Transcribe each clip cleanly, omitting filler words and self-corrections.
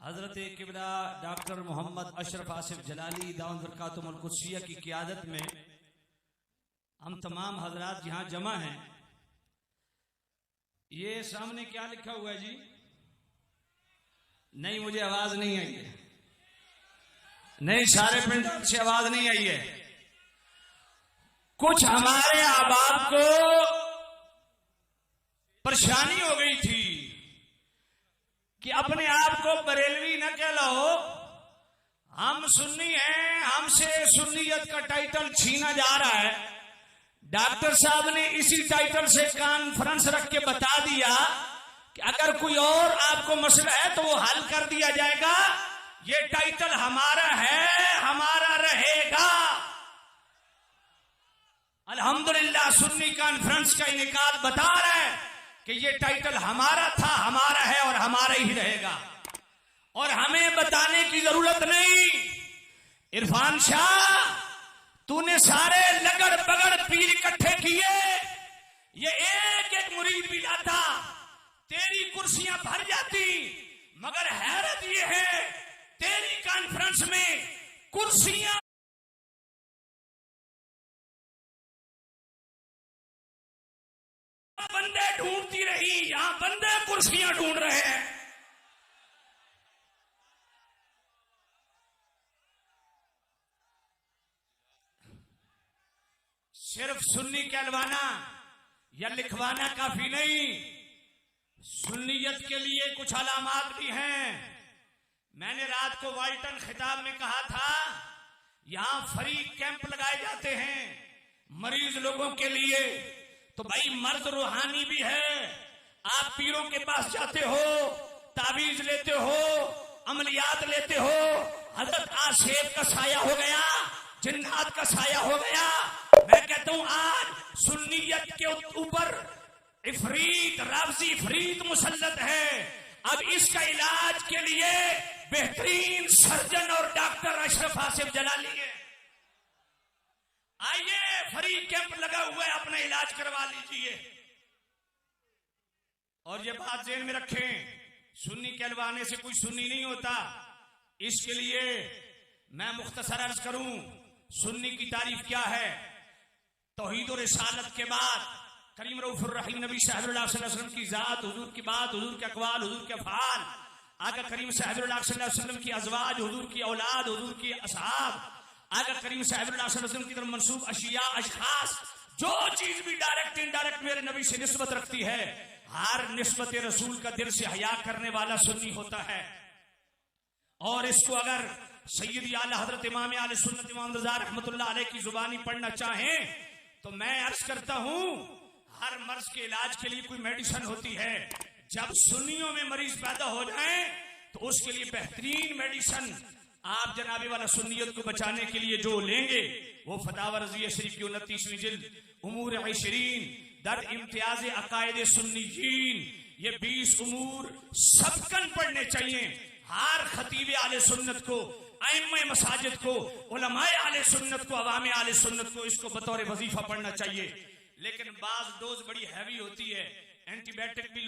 हजरत किबला डॉक्टर मोहम्मद अशरफ आसिफ जलाली दाऊद बरकातुहुल कुद्सिया की क़ियादत में हम तमाम हजरात यहाँ जमा हैं। ये सामने क्या लिखा हुआ है जी? नहीं, मुझे आवाज नहीं आई है। नहीं, सारे पिंड से आवाज नहीं आई है। कुछ हमारे अहबाब को परेशानी हो गई थी कि अपने आप को बरेलवी न कहलाओ, हम सुन्नी हैं, हमसे सुन्नियत का टाइटल छीना जा रहा है। डॉक्टर साहब ने इसी टाइटल से कॉन्फ्रेंस रख के बता दिया कि अगर कोई और आपको मसला है तो वो हल कर दिया जाएगा। ये टाइटल हमारा है, हमारा रहेगा। अल्हम्दुलिल्लाह सुन्नी कॉन्फ्रेंस का इनेकाद बता रहा है कि ये टाइटल हमारा था, हमारा है और हमारा ही रहेगा, और हमें बताने की जरूरत नहीं। इरफान शाह, तूने सारे लगड़ बगड़ पीर इकट्ठे किए, ये एक एक मुरीद भी आता, तेरी कुर्सियां भर जाती। मगर हैरत ये है, तेरी कॉन्फ्रेंस में कुर्सियां बंदे ढूंढती रही, यहां बंदे कुर्सियां ढूंढ रहे हैं। सिर्फ सुन्नी कहलवाना या लिखवाना काफी नहीं, सुन्नियत के लिए कुछ अलामात भी हैं। मैंने रात को वाल्टन खिताब में कहा था, यहां फ्री कैंप लगाए जाते हैं मरीज लोगों के लिए। तो भाई मर्द रूहानी भी है, आप पीरों के पास जाते हो, ताबीज लेते हो, अमलियात लेते हो। हजरत आसेफ का साया हो गया, जिन्नात का साया हो गया। मैं कहता हूं आज सुन्नियत के ऊपर इफरीत, रावजी इफरीत मुसल्लत है। अब इसका इलाज के लिए बेहतरीन सर्जन और डॉक्टर अशरफ आसिफ जलाली है। आइए, फ्री कैंप लगा हुआ है, अपना इलाज करवा लीजिए। और ये बात ज़हन में रखें, सुन्नी कहलवाने से कोई सुन्नी नहीं होता। इसके लिए मैं मुख्तसर अर्ज करूं, सुन्नी की तारीफ क्या है। तौहीद और रिसालत के बाद करीम रऊफुर रहीम नबी सल्लल्लाहु अलैहि वसल्लम की जात, हुजूर की बात, हुजूर के अक़वाल, हुजूर के अफ़आल, आका करीम सल्लल्लाहु अलैहि वसल्लम की अज़वाज, हुजूर की औलाद, हुजूर की असहाब, आका करीम सल्लल्लाहु अलैहि वसल्लम की तरफ मंसूब अशिया, अशखास, जो चीज भी डायरेक्ट इनडायरेक्ट मेरे नबी से निस्बत रखती है, हर निस्बत रसूल का दिल से हया करने वाला सुन्नी होता है। और इसको अगर सैयदी आला हजरत इमाम आले सुन्नत इमाम रज़ा रहमतुल्लाह अलैह की जुबानी पढ़ना चाहें तो मैं अर्ज करता हूं, हर मर्ज के इलाज के लिए कोई मेडिसिन होती है। जब सुन्नियों में मरीज पैदा हो जाए तो उसके लिए बेहतरीन मेडिसिन आप जनाबे वाला सुन्नियत को बचाने के लिए जो लेंगे वो फतावा रज़िया शरीफ की 29वीं जिल्द उमूर इशरीन दर इम्तियाज अकायद सुन्नियीन, ये 20 उमूर सबकन पढ़ने चाहिए। हर खतीब आले सुन्नत को, अइम्मे मसाजिद को, उलमाए आले सुन्नत को, अवामे आले सुन्नत को इसको बतौर वजीफा पढ़ना चाहिए। लेकिन बाज डोज बड़ी हैवी होती है, एंटीबायोटिक भी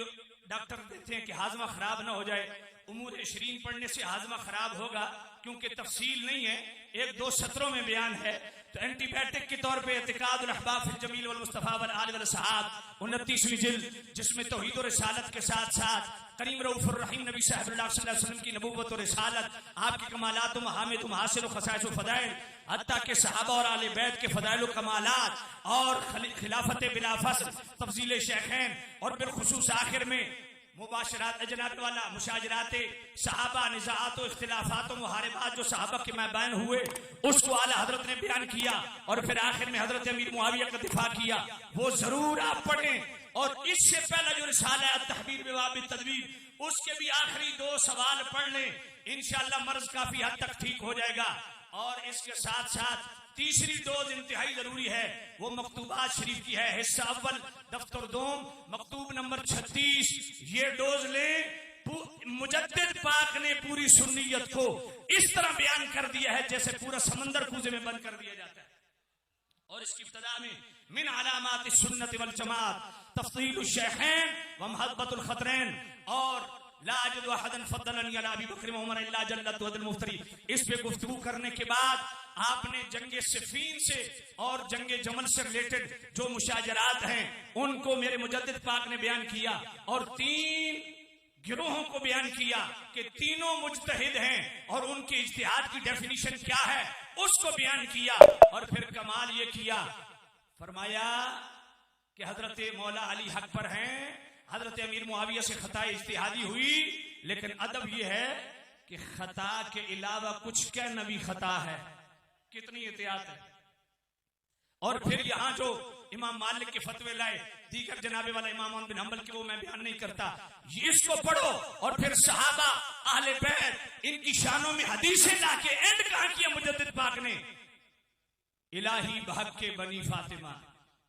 डॉक्टर देते हैं कि हाजमा खराब ना हो जाए। उमूर इशरीन पढ़ने से हाजमा खराब होगा, क्योंकि तफसील नहीं है, 1-2 सत्रों में बयान है। तो एंटीबायोटिक के तौर पे इतिकादुल अहबाब फिल जमील वल मुस्तफा वल आल वल सहाब 29वीं जिल्द, जिसमें तौहीद और रिसालत के साथ साथ करीम रऊफुर रहीम नबी सल्लल्लाहु अलैहि वसल्लम की नबूवत और रिसालत, आपके कमालात, महामिद, महासिन और खसाइस और फदाइल, हत्ता के सहाबा और आले बैत के फदाइल और कमालात, और खिलाफत बिला फसल, तफजील शेखैन, और बिलखुसूस आखिर में मुबाशरात अजनाब वाला, मुशाजरात सहाबा, निज़ात और इख्तिलाफात और मुहारिबात जो सहाबा के मैबान हुए उसको आला हजरत ने बयान किया, और फिर आखिर में हजरत अमीर मुआविया का दिफा किया। वो जरूर आप पढ़ें। और इससे पहला जो रिसाला है तहबीर बिवाब तदबीर, उसके भी आखिरी 2 सवाल पढ़ लें, इंशाअल्लाह मर्ज काफी हद तक ठीक हो जाएगा। और इसके साथ साथ तीसरी डोज इंतहाई जरूरी है, वो मकतूबात शरीफ की है, हिस्सा अव्वल दफ्तर 2 मकतूब नंबर 36। ये डोज ले। मुजद्दिद पाक ने पूरी सुन्नियत को इस तरह बयान कर दिया है जैसे पूरा समंदर कूजे में बंद कर दिया जाता है। और इसकी इब्तिदा में मिन अलामात सुन्नत वल जमात तफसील शेखैन व महब्बतुल खतरैन, और ला अजदु अहदन फद्दलनी अला अबी बकर व उमर इल्ला जल्लत वदल मुफ्तरी। इस पे गुफ्तगू करने के बाद आपने जंगे सिफीन से और जंगे जमल से रिलेटेड जो मुशाजरात हैं उनको मेरे मुजद्दिद पाक ने बयान किया और 3 गिरोहों को बयान किया कि तीनों मुज्तहिद हैं और उनके इज्तिहाद की डेफिनेशन क्या है उसको बयान किया। और फिर कमाल ये किया, फरमाया कि हजरत मौला अली हक पर हैं, हजरत अमीर मुआविया से खता इज्तिहादी हुई, लेकिन अदब ये है कि खता के अलावा कुछ क्या नबी खता है। कितनी एहतियात है। और फिर यहां जो इमाम मालिक के फतवे लाए, दीगर जनाबे वाला इमाम अहमद बिन हंबल के, वो मैं बयान नहीं करता, इसको पढ़ो। और फिर सहाबा अहले बैत इनकी शानों में हदीसें लाके एंड कहां किया मुजद्दिद पाक ने, इलाही बहक के बनी फातिमा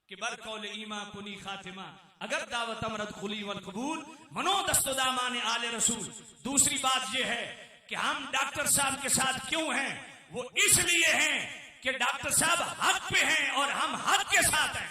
कि बर कौल ईमा कुनी खातिमा, अगर दावत अमरत खुली वल कबूल मनो दस्तदामान आले रसूल। दूसरी बात यह है कि हम डॉक्टर साहब के साथ क्यों हैं, वो इसलिए हैं कि डॉक्टर साहब हक पे हैं और हम हक के साथ हैं।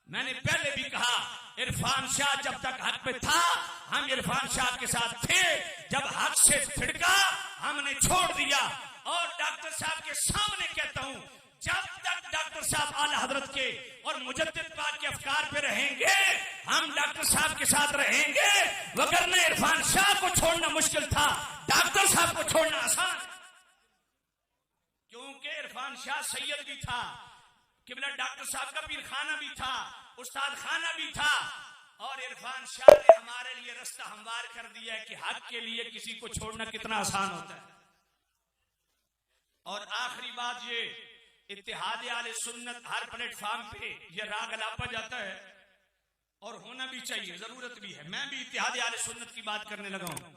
मैंने पहले भी कहा इरफान शाह जब तक हक पे था हम इरफान शाह के साथ थे, जब हक से छिड़का हमने छोड़ दिया। और डॉक्टर साहब के सामने कहता हूं, जब तक डॉक्टर साहब आला हजरत के और मुजद्दिद पाक के अफकार पे रहेंगे हम डॉक्टर साहब के साथ रहेंगे, वगरना इरफान शाह को छोड़ना मुश्किल था, डॉक्टर साहब को छोड़ना आसान। क्योंकि इरफान शाह सैयद भी था, किबला डॉक्टर साहब का पीर खाना भी था, उस्ताद खाना भी था, और इरफान शाह ने हमारे लिए रास्ता हमवार कर दिया है कि हक के लिए किसी को छोड़ना कितना आसान होता है। और आखिरी बात ये, इत्तेहाद आले सुन्नत हर प्लेटफॉर्म पे ये राग अलापा जाता है और होना भी चाहिए, जरूरत भी है। मैं भी इत्तेहाद आले सुन्नत की बात करने लगा हूं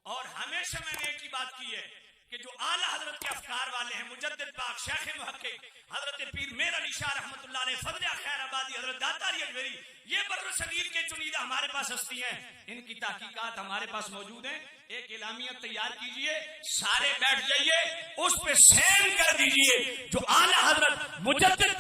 और हमेशा मैंने एक ही बात की है कि जो आला हजरत के अफकार वाले हैं, मुजद्दिद पाक शेख मुहक्किक हजरत पीर मेर अली शाह रहमतुल्लाह अलैह, फजल खैराबादी, हजरत दातारी अजमेरी, ये बर्र सगीर के चुनीदा हमारे पास हस्ती हैं, इनकी तहकीकात हमारे पास मौजूद हैं। एक इलामियत तैयार कीजिए, सारे बैठ जाइए, उस पे सेल कर दीजिए जो आला हजरत मुजद्दिद